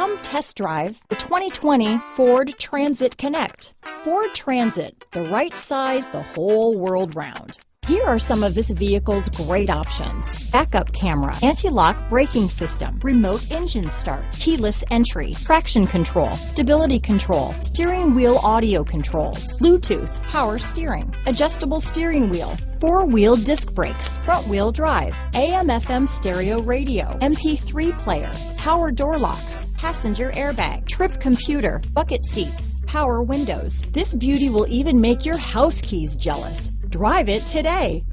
Come test drive the 2020 Ford Transit Connect. Ford Transit, the right size the whole world round. Here are some of this vehicle's great options: backup camera, anti-lock braking system, remote engine start, keyless entry, traction control, stability control, steering wheel audio controls, Bluetooth, power steering, adjustable steering wheel, four-wheel disc brakes, front-wheel drive, AM/FM stereo radio, MP3 player, power door locks, passenger airbag, trip computer, bucket seats, power windows. This beauty will even make your house keys jealous. Drive it today.